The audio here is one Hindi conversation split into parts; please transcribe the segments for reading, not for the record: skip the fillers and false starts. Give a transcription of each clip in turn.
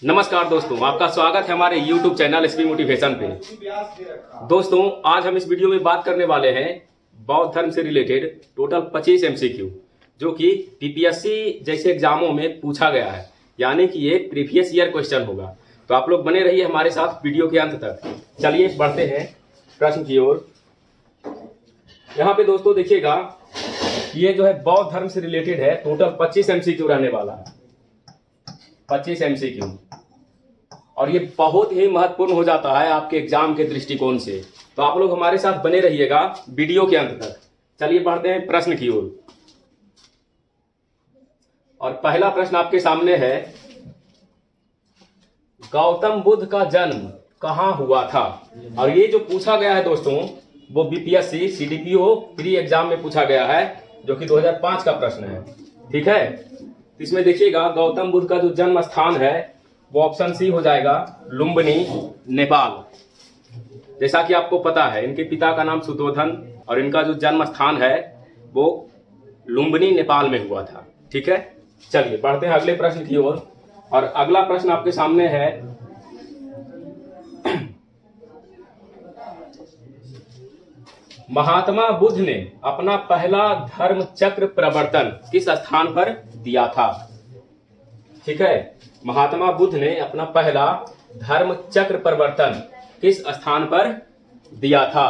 नमस्कार दोस्तों, आपका स्वागत है हमारे YouTube चैनल एसपी मोटिवेशन पे। दोस्तों, आज हम इस वीडियो में बात करने वाले हैं बौद्ध धर्म से रिलेटेड टोटल 25 MCQ जो कि PPSC जैसे एग्जामों में पूछा गया है, यानी कि ये प्रीवियस ईयर क्वेश्चन होगा। तो आप लोग बने रहिए हमारे साथ वीडियो के अंत तक। चलिए बढ़ते हैं प्रश्न की ओर। यहाँ पे दोस्तों देखिएगा, ये जो है बौद्ध धर्म से रिलेटेड है, टोटल 25 MCQ रहने वाला है, 25 MCQ। और ये बहुत ही महत्वपूर्ण हो जाता है आपके एग्जाम के दृष्टिकोण से। तो आप लोग हमारे साथ बने रहिएगा वीडियो के अंत तक। चलिए बढ़ते हैं प्रश्न की ओर। और पहला प्रश्न आपके सामने है, गौतम बुद्ध का जन्म कहां हुआ था? और ये जो पूछा गया है दोस्तों, वो BPSC CDPO प्री एग्जाम में पूछा गया है, जो कि 2005 का प्रश्न है। ठीक है, इसमें देखिएगा गौतम बुद्ध का जो जन्म स्थान है वो ऑप्शन सी हो जाएगा, लुम्बिनी, नेपाल। जैसा कि आपको पता है, इनके पिता का नाम सुतोधन और इनका जो जन्म स्थान है वो लुम्बिनी, नेपाल में हुआ था। ठीक है, चलिए बढ़ते हैं अगले प्रश्न की ओर। और अगला प्रश्न आपके सामने है, महात्मा बुद्ध ने अपना पहला धर्म चक्र प्रवर्तन किस स्थान पर दिया था? ठीक है, महात्मा बुद्ध ने अपना पहला धर्म चक्र प्रवर्तन किस स्थान पर दिया था?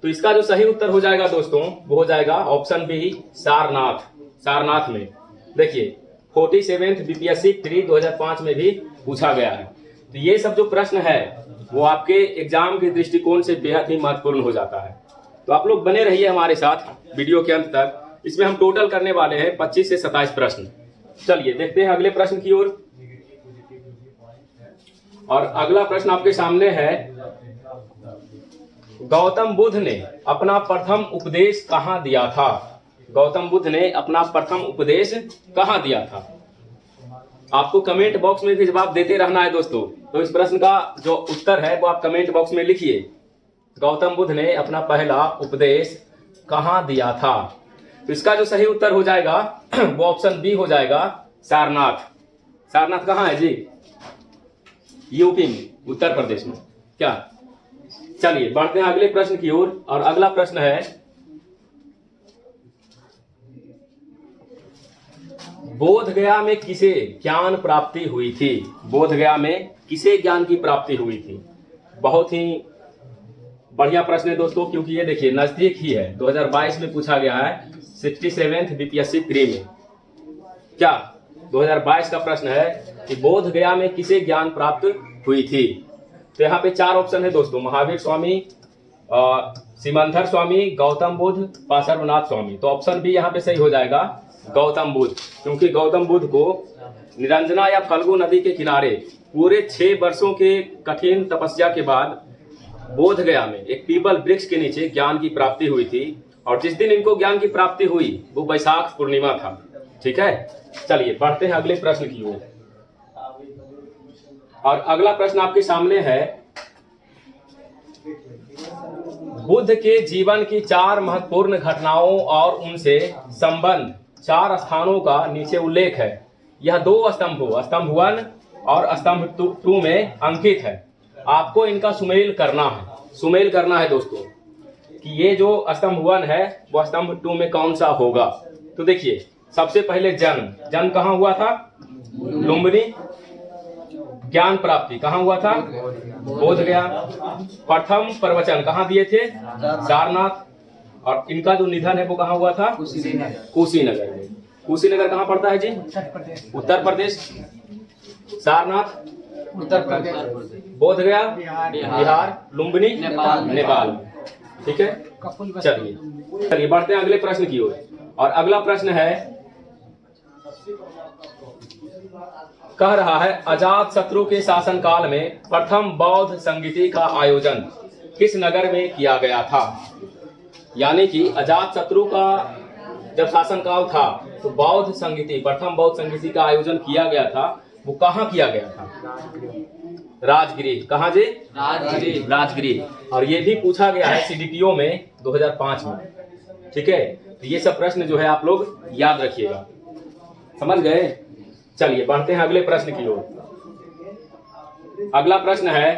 तो इसका जो सही उत्तर हो जाएगा दोस्तों, वो हो जाएगा ऑप्शन बी, सारनाथ। सारनाथ में देखिए 47th BPSC प्री 2005 में भी पूछा गया है। तो ये सब जो प्रश्न है वो आपके एग्जाम के दृष्टिकोण से बेहद ही महत्वपूर्ण हो जाता है। तो आप लोग बने रहिए हमारे साथ वीडियो के अंत तक। इसमें हम टोटल करने वाले हैं 25 से 27 प्रश्न। चलिए देखते हैं अगले प्रश्न की ओर। और अगला प्रश्न आपके सामने है, गौतम बुद्ध ने अपना प्रथम उपदेश कहां दिया था? गौतम बुद्ध ने अपना प्रथम उपदेश कहां दिया था? आपको कमेंट बॉक्स में भी जवाब देते रहना है दोस्तों। तो इस प्रश्न का जो उत्तर है वो आप कमेंट बॉक्स में लिखिए। गौतम बुद्ध ने अपना पहला उपदेश कहां दिया था? तो इसका जो सही उत्तर हो जाएगा वो ऑप्शन बी हो जाएगा, सारनाथ। सारनाथ कहाँ है जी? यूपी में, उत्तर प्रदेश में। क्या? चलिए बढ़ते हैं अगले प्रश्न की ओर। और अगला प्रश्न है, बोध गया में किसे ज्ञान प्राप्ति हुई थी? बोध गया में किसे ज्ञान की प्राप्ति हुई थी? बहुत ही बढ़िया प्रश्न है दोस्तों, क्योंकि ये देखिए नजदीक ही है, 2022 में पूछा गया है 67th BPSC प्री में। क्या 2022 का प्रश्न है कि बोध गया में किसे ज्ञान प्राप्त हुई थी? तो यहाँ पे 4 ऑप्शन है दोस्तों, महावीर स्वामी, सिमंदर स्वामी, गौतम बुद्ध, पार्श्वनाथ स्वामी। तो ऑप्शन बी यहाँ पे सही हो जाएगा, गौतम बुद्ध। क्योंकि गौतम बुद्ध को निरंजना या फल्गु नदी के किनारे पूरे 6 वर्षों के कठिन तपस्या के बाद बोध गया में एक पीपल वृक्ष के नीचे ज्ञान की प्राप्ति हुई थी। और जिस दिन इनको ज्ञान की प्राप्ति हुई वो वैशाख पूर्णिमा था। ठीक है, चलिए बढ़ते हैं अगले प्रश्न की ओर। और अगला प्रश्न आपके सामने है, बुद्ध के जीवन की 4 महत्वपूर्ण घटनाओं और उनसे संबंध 4 स्थानों का नीचे उल्लेख है। यह 2 स्तंभों, स्तंभ 1 और स्तंभ 2 में अंकित है। आपको इनका सुमेल करना है। सुमेल करना है दोस्तों कि ये जो स्तंभ 1 है वो स्तंभ 2 में कौन सा होगा। तो देखिए, सबसे पहले जन्म कहाँ हुआ था? लुम्बिनी। ज्ञान प्राप्ति कहाँ हुआ था? बोध गया। प्रथम प्रवचन कहाँ दिए थे? सारनाथ। और इनका जो निधन है वो कहाँ हुआ था? कुशीनगर में। कुशीनगर कहाँ पड़ता है जी? उत्तर प्रदेश। सारनाथ उत्तर प्रदेश, बोध गया बिहार, लुम्बिनी नेपाल। ठीक है, चलिए बढ़ते हैं अगले प्रश्न की ओर। और अगला प्रश्न है, कह रहा है, अजात शत्रु के शासनकाल में प्रथम बौद्ध संगीति का आयोजन किस नगर में किया गया था? यानी कि अजात शत्रु का जब शासनकाल था तो बौद्ध संगीति, प्रथम बौद्ध संगीति का आयोजन किया गया था। वो कहाँ किया गया था? राजगृह। कहाँ जी? राजगृह। राजगृह। और ये भी पूछा गया है CDPO में 2005 में। ठीक है, तो ये सब प्रश्न जो है आप लोग याद रखिएगा। समझ गए? चलिए बढ़ते हैं अगले प्रश्न की ओर। अगला प्रश्न है,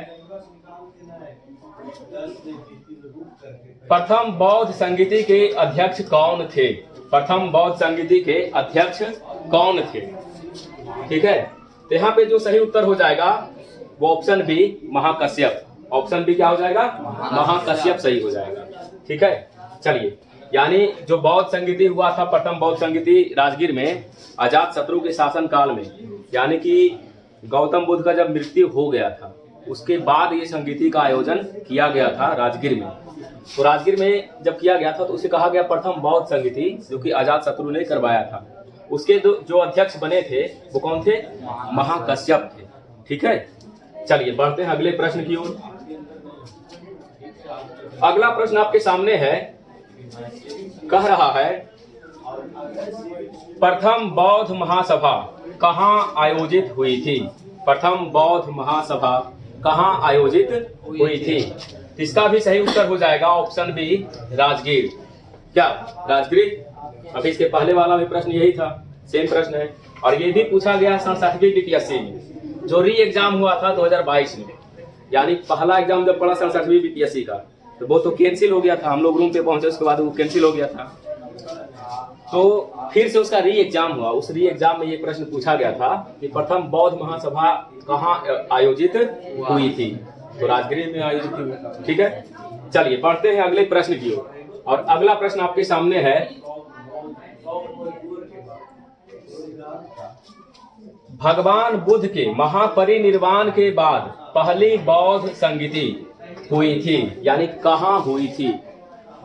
प्रथम बौद्ध संगीति के अध्यक्ष कौन थे? प्रथम बौद्ध संगीति के अध्यक्ष कौन थे? ठीक है, तो यहाँ पे जो सही उत्तर हो जाएगा वो option B Mahakashyap. Option B क्या हो जाएगा? महाकश्यप सही हो जाएगा। ठीक है, चलिए, यानी जो बौद्ध संगीति हुआ था, प्रथम बौद्ध संगीति राजगीर में अजात शत्रु के शासन काल में, यानी कि गौतम बुद्ध का जब मृत्यु हो गया था उसके बाद ये संगीति का आयोजन किया गया था राजगीर में। तो राजगीर में जब किया गया था तो उसे कहा गया प्रथम बौद्ध संगीति, जो कि अजात शत्रु ने करवाया था। उसके जो अध्यक्ष बने थे वो कौन थे? महाकश्यप थे। ठीक है, चलिए बढ़ते हैं अगले प्रश्न की ओर। अगला प्रश्न आपके सामने है, कह रहा है प्रथम बौद्ध महासभा कहाँ आयोजित हुई थी? प्रथम बौद्ध महासभा कहाँ आयोजित हुई थी? इसका भी सही उत्तर हो जाएगा ऑप्शन बी राजगीर। क्या राजगीर? अभी इसके पहले वाला भी प्रश्न यही था, सेम प्रश्न है, और ये भी पूछा गया 67वीं बीपीएससी में, जो री एग्जाम हुआ था 2022 में। यानी पहला एग्जाम जब पड़ा 67वीं बीपीएससी का तो वो तो कैंसिल हो गया था, हम लोग रूम पे पहुंचे उसके बाद वो कैंसिल हो गया था, तो फिर से उसका री एग्जाम हुआ। उस री एग्जाम में ये प्रश्न पूछा गया था कि प्रथम बौद्ध महासभा कहाँ आयोजित हुई थी? तो राजगीर में आयोजित हुई। ठीक है, चलिए बढ़ते हैं अगले प्रश्न की ओर। और अगला प्रश्न आपके सामने है, भगवान बुद्ध के महापरिनिर्वाण के बाद पहली बौद्ध संगीति हुई थी, यानी कहाँ हुई थी?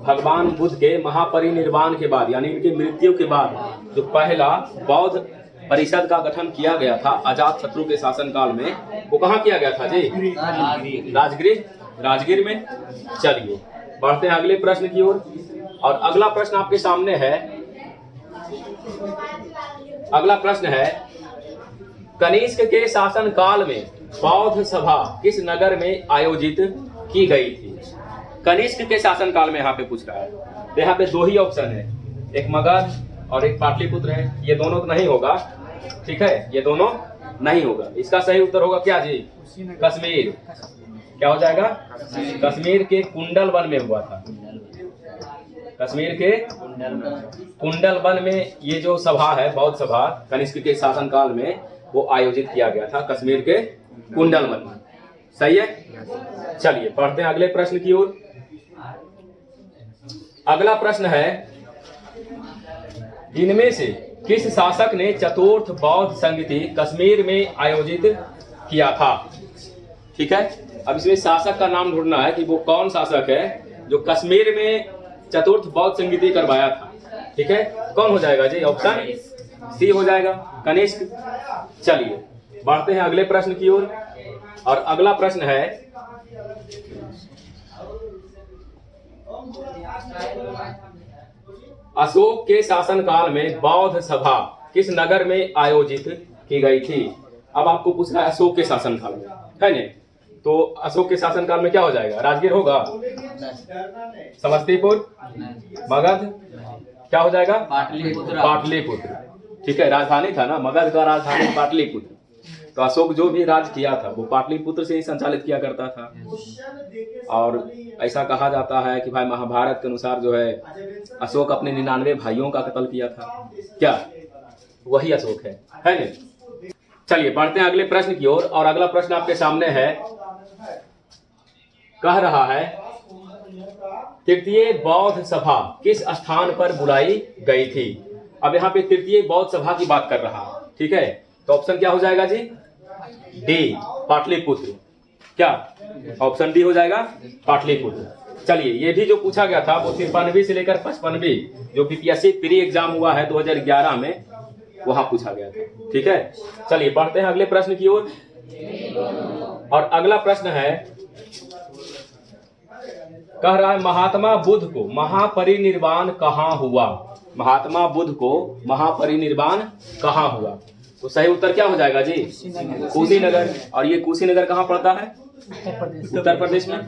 भगवान बुद्ध के महापरिनिर्वाण के बाद, यानी इनकी मृत्यु के बाद जो पहला बौद्ध परिषद का गठन किया गया था अजात शत्रु के शासनकाल में, वो कहाँ किया गया था जी? राजगीर में। चलिए बढ़ते हैं अगले प्रश्न की ओर। और अगला प्रश्न आपके सामने है, अगला प्रश्न है, कनिष्क के शासन काल में बौद्ध सभा किस नगर में आयोजित की गई थी? कनिष्क के शासन काल में यहाँ पे पूछ रहा है। तो यहाँ पे दो ही ऑप्शन है, एक मगध और एक पाटलिपुत्र है। ये दोनों नहीं होगा, ठीक है, ये दोनों नहीं होगा। इसका सही उत्तर होगा क्या जी? कश्मीर। क्या हो जाएगा? कश्मीर के कुंडल वन में हुआ था। कश्मीर के कुंडल वन में ये जो सभा है, बौद्ध सभा, कनिष्क के शासनकाल में वो आयोजित किया गया था कश्मीर के कुंडल वन में। सही है, चलिए पढ़ते हैं अगले प्रश्न की ओर। अगला प्रश्न है, इनमें से किस शासक ने चतुर्थ बौद्ध संगीति कश्मीर में आयोजित किया था? ठीक है, अब इसमें शासक का नाम ढूंढना है कि वो कौन शासक है जो कश्मीर में चतुर्थ बौद्ध संगीति करवाया था। ठीक है, कौन हो जाएगा जी? ऑप्शन सी हो जाएगा, कनिष्क। चलिए बढ़ते हैं अगले प्रश्न की ओर। और अगला प्रश्न है, अशोक के शासनकाल में बौद्ध सभा किस नगर में आयोजित की गई थी? अब आपको पूछ रहा है अशोक के शासनकाल में, है नहीं? तो अशोक के शासनकाल में क्या हो जाएगा? राजगीर होगा, समस्तीपुर, मगध, क्या हो जाएगा? पाटलिपुत्र। ठीक है, राजधानी था ना, मगध का राजधानी पाटलिपुत्र। तो अशोक जो भी राज किया था वो पाटलिपुत्र से ही संचालित किया करता था। और ऐसा कहा जाता है कि भाई महाभारत के अनुसार जो है अशोक अपने 99 भाइयों का कत्ल किया था। क्या वही अशोक है नहीं? चलिए बढ़ते हैं अगले प्रश्न की ओर। और अगला प्रश्न आपके सामने है, कह रहा है, तृतीय बौद्ध सभा किस स्थान पर बुलाई गई थी? अब यहाँ पे तृतीय बौद्ध सभा की बात कर रहा है। ठीक है, तो ऑप्शन क्या हो जाएगा जी? डी, पाटलिपुत्र। क्या ऑप्शन डी हो जाएगा? पाटलिपुत्र। चलिए, ये भी जो पूछा गया था वो 93 से लेकर 55 जो बीपीएससी प्री एग्जाम हुआ है 2011 में, वहां पूछा गया था। ठीक है, चलिए बढ़ते हैं अगले प्रश्न की ओर। और अगला प्रश्न है, कह रहा है, महात्मा बुद्ध को महापरिनिर्वाण कहाँ हुआ? महात्मा बुद्ध को महापरिनिर्वाण कहाँ हुआ? तो सही उत्तर क्या हो जाएगा जी? कुशीनगर। और ये कुशीनगर कहाँ पड़ता है? उत्तर प्रदेश में।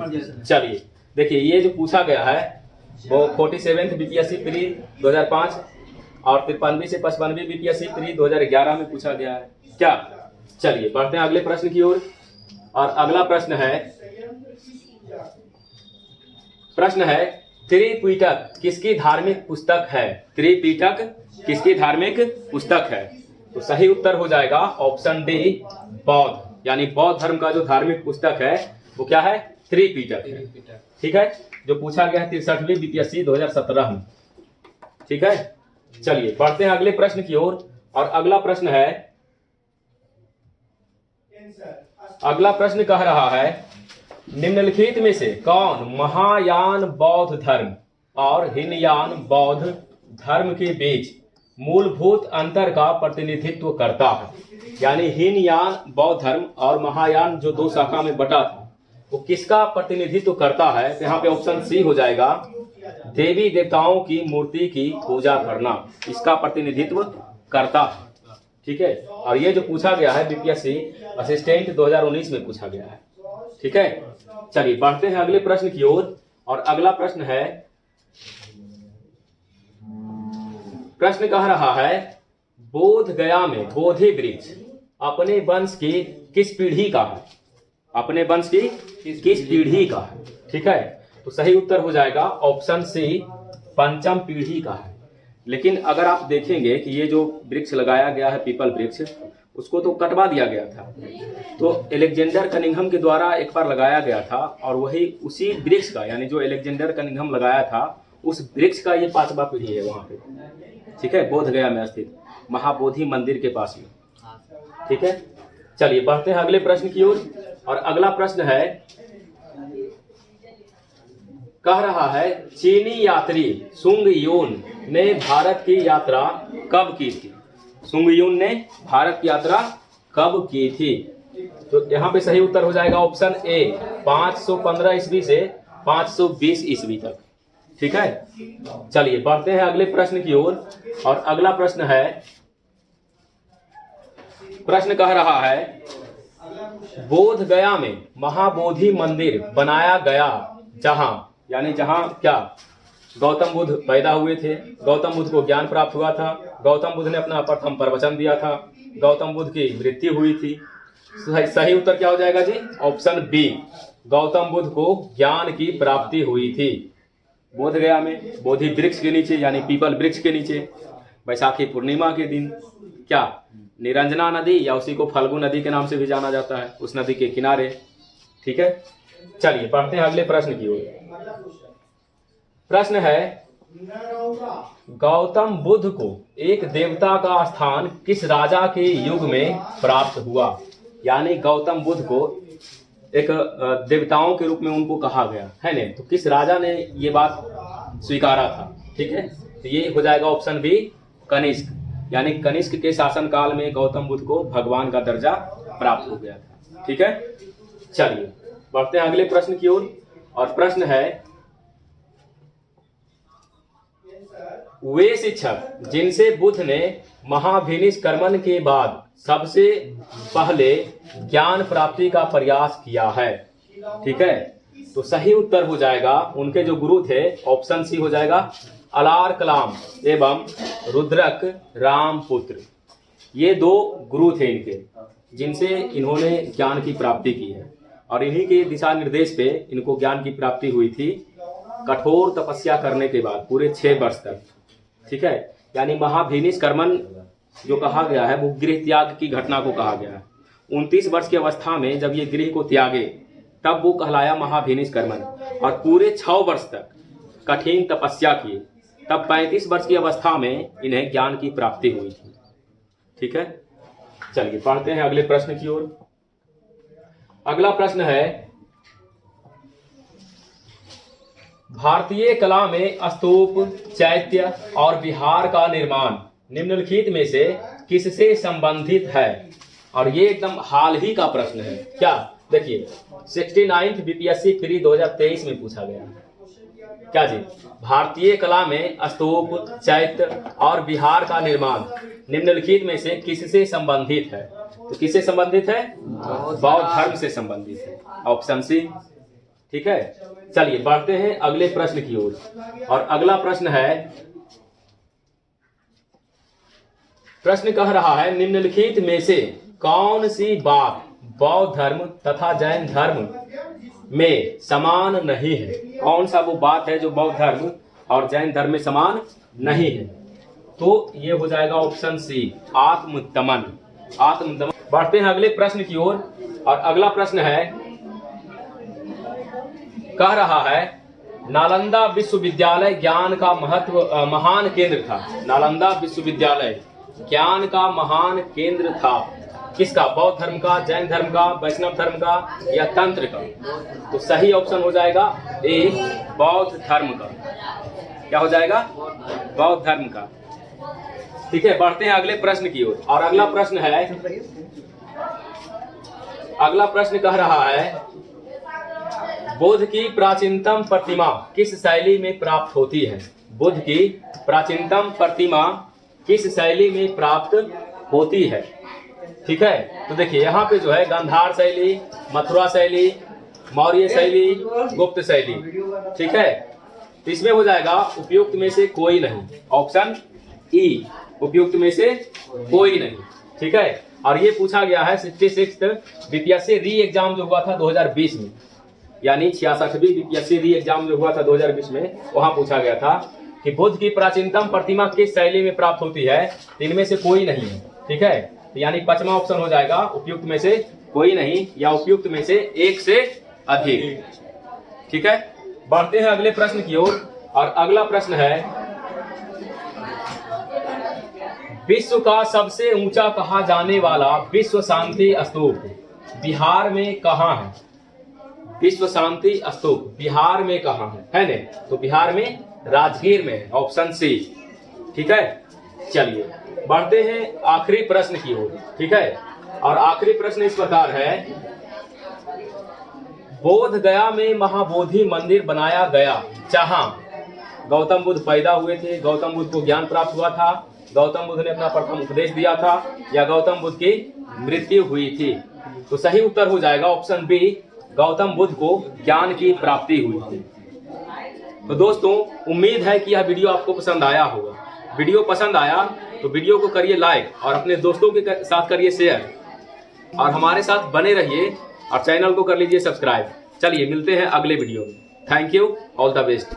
चलिए देखिए, ये जो पूछा गया है वो 47th बीपीएससी प्री 2005 और 53 से 55 बीपीएससी प्री 2011 में पूछा गया है। क्या? चलिए बढ़ते हैं अगले प्रश्न की ओर। और अगला प्रश्न है त्रिपिटक किसकी धार्मिक पुस्तक है? त्रिपिटक किसकी धार्मिक पुस्तक है? तो सही उत्तर हो जाएगा ऑप्शन डी, बौद्ध, यानी बौद्ध धर्म का जो धार्मिक पुस्तक है वो क्या है? त्रिपिटक है। ठीक है, जो पूछा गया है 63वीं बीपीएससी 2017 में। ठीक है, चलिए बढ़ते हैं अगले प्रश्न की ओर। और अगला प्रश्न कह रहा है निम्नलिखित में से कौन महायान बौद्ध धर्म और हीनयान बौद्ध धर्म के बीच मूलभूत अंतर का प्रतिनिधित्व करता है? यानी हीनयान बौद्ध धर्म और महायान जो दो शाखा में बटा था वो किसका प्रतिनिधित्व करता है? तो यहाँ पे ऑप्शन सी हो जाएगा, देवी देवताओं की मूर्ति की पूजा करना इसका प्रतिनिधित्व करता है। ठीक है, और ये जो पूछा गया है बीपीएससी असिस्टेंट 2019 में पूछा गया है। ठीक है, चलिए बढ़ते हैं अगले प्रश्न की ओर। और अगला प्रश्न कह रहा है बोध गया में बोधि वृक्ष अपने वंश की किस पीढ़ी का है? अपने वंश की किस पीढ़ी का है? ठीक है, तो सही उत्तर हो जाएगा ऑप्शन सी, पंचम पीढ़ी का है। लेकिन अगर आप देखेंगे कि ये जो वृक्ष लगाया गया है पीपल वृक्ष, उसको तो कटवा दिया गया था, तो एलेक्जेंडर कनिंघम के द्वारा एक बार लगाया गया था और वही उसी वृक्ष का, यानी जो एलेक्जेंडर कनिंघम लगाया था उस वृक्ष का ये 5वां पीढ़ी है वहां पे। ठीक है, बोध गया में स्थित महाबोधि मंदिर के पास में। ठीक है, चलिए बढ़ते हैं अगले प्रश्न की ओर। और अगला प्रश्न कह रहा है चीनी यात्री सुंग यून ने भारत की यात्रा कब की थी? सुंग यून ने भारत की यात्रा कब की थी? तो यहाँ पे सही उत्तर हो जाएगा ऑप्शन ए, 515 ईस्वी से 520 ईस्वी तक। ठीक है, चलिए बढ़ते हैं अगले प्रश्न की ओर। और अगला प्रश्न कह रहा है बोध गया में महाबोधि मंदिर बनाया गया जहां, यानी जहां क्या गौतम बुद्ध पैदा हुए थे, गौतम बुद्ध को ज्ञान प्राप्त हुआ था, गौतम बुद्ध ने अपना प्रथम प्रवचन दिया था, गौतम बुद्ध की मृत्यु हुई थी। सही उत्तर क्या हो जाएगा जी? ऑप्शन बी, गौतम बुद्ध को ज्ञान की प्राप्ति हुई थी बोध गया में बोधि वृक्ष के नीचे, यानी पीपल वृक्ष के नीचे, बैसाखी पूर्णिमा के दिन। क्या निरंजना नदी, या उसी को फल्गु नदी के नाम से भी जाना जाता है, उस नदी के किनारे। ठीक है, चलिए बढ़ते हैं अगले प्रश्न की ओर। प्रश्न है गौतम बुद्ध को एक देवता का स्थान किस राजा के युग में प्राप्त हुआ? यानी गौतम बुद्ध को एक देवताओं के रूप में उनको कहा गया है ना, तो किस राजा ने ये बात स्वीकारा था? ठीक है, तो ये हो जाएगा ऑप्शन बी, कनिष्क, यानी कनिष्क के शासनकाल में गौतम बुद्ध को भगवान का दर्जा प्राप्त हो गया था। ठीक है, चलिए बढ़ते हैं अगले प्रश्न की ओर। और प्रश्न है वे शिक्षक जिनसे बुद्ध ने महाभिनिष्क्रमण के बाद सबसे पहले ज्ञान प्राप्ति का प्रयास किया है। ठीक है, तो सही उत्तर हो जाएगा उनके जो गुरु थे, ऑप्शन सी हो जाएगा, अलार कलाम एवं रुद्रक रामपुत्र। ये दो गुरु थे इनके, जिनसे इन्होंने ज्ञान की प्राप्ति की है और इन्हीं के दिशा निर्देश पे इनको ज्ञान की प्राप्ति हुई थी कठोर तपस्या करने के बाद पूरे 6 वर्ष तक। ठीक है, यानी महाभिनिष्क्रमण जो कहा गया है वो गृह त्याग की घटना को कहा गया है। 29 वर्ष की अवस्था में जब ये गृह को त्यागे तब वो कहलाया महाभिनिष्क्रमण, और पूरे 6 वर्ष तक कठिन तपस्या किए, तब 35 वर्ष की अवस्था में इन्हें ज्ञान की प्राप्ति हुई थी। ठीक है, चलिए पढ़ते हैं अगले प्रश्न की ओर। अगला प्रश्न है भारतीय कला में स्तूप, चैत्य और विहार का निर्माण निम्नलिखित में से किससे संबंधित है? और ये एकदम हाल ही का प्रश्न है। क्या देखिए 69th बीपीएससी प्री 2023 में पूछा गया। क्या जी? भारतीय कला में स्तूप, चैत्य और विहार का निर्माण निम्नलिखित में से किससे संबंधित है? तो किससे संबंधित है? बौद्ध धर्म से संबंधित है, ऑप्शन सी। ठीक है, चलिए बढ़ते हैं अगले प्रश्न की ओर। और अगला प्रश्न कह रहा है निम्नलिखित में से कौन सी बात बौद्ध धर्म तथा जैन धर्म में समान नहीं है। कौन सा वो बात है जो बौद्ध धर्म और जैन धर्म में समान नहीं है? तो ये हो जाएगा ऑप्शन सी, आत्मदमन। आत्मदमन। बढ़ते हैं अगले प्रश्न की ओर, और अगला प्रश्न है, कह रहा है नालंदा विश्वविद्यालय ज्ञान का महान केंद्र था। नालंदा विश्वविद्यालय ज्ञान का महान केंद्र था किसका? बौद्ध धर्म का, जैन धर्म का, वैष्णव धर्म का या तंत्र का? तो सही ऑप्शन हो जाएगा ए, बौद्ध धर्म का। क्या हो जाएगा? बौद्ध धर्म का। ठीक है, बढ़ते हैं अगले प्रश्न की ओर, और अगला प्रश्न है, अगला प्रश्न कह रहा है बुद्ध की प्राचीनतम प्रतिमा किस शैली में प्राप्त होती है? बुद्ध की प्राचीनतम प्रतिमा किस शैली में प्राप्त होती है? ठीक है, तो देखिए यहाँ पे जो है गांधार शैली, मथुरा शैली, मौर्य शैली, गुप्त शैली। ठीक है, तो इसमें हो जाएगा उपयुक्त में से कोई नहीं, ऑप्शन ई, उपयुक्त में से कोई नहीं। ठीक है, और ये पूछा गया है 66th बीपीएससी री एग्जाम जो हुआ था 2020 में, यानी 66वीं बीपीएससी री एग्जाम जो हुआ था 2020 में, वहां पूछा गया था कि बुद्ध की प्राचीनतम प्रतिमा किस शैली में प्राप्त होती है? इनमें से कोई नहीं है। ठीक है, तो यानी 5वां ऑप्शन हो जाएगा उपयुक्त में से कोई नहीं या उपयुक्त में से एक से अधिक। ठीक है, बढ़ते हैं अगले प्रश्न की ओर, और अगला प्रश्न है विश्व का सबसे ऊंचा कहा जाने वाला विश्व शांति स्तूप बिहार में कहाँ है? विश्व शांति स्तूप बिहार में कहाँ है ने? तो बिहार में राजगीर में, ऑप्शन सी। ठीक है, चलिए बढ़ते हैं आखिरी प्रश्न की ओर। ठीक है, और आखिरी प्रश्न इस प्रकार है, बोध गया में महाबोधि मंदिर बनाया गया जहां गौतम बुद्ध पैदा हुए थे, गौतम बुद्ध को ज्ञान प्राप्त हुआ था, गौतम बुद्ध ने अपना प्रथम उपदेश दिया था, या गौतम बुद्ध की मृत्यु हुई थी? तो सही उत्तर हो जाएगा ऑप्शन बी, गौतम बुद्ध को ज्ञान की प्राप्ति हुई थी। तो दोस्तों, उम्मीद है कि यह वीडियो आपको पसंद आया होगा। वीडियो पसंद आया तो वीडियो को करिए लाइक और अपने दोस्तों के साथ करिए शेयर, और हमारे साथ बने रहिए और चैनल को कर लीजिए सब्सक्राइब। चलिए मिलते हैं अगले वीडियो में। Thank you, all the best.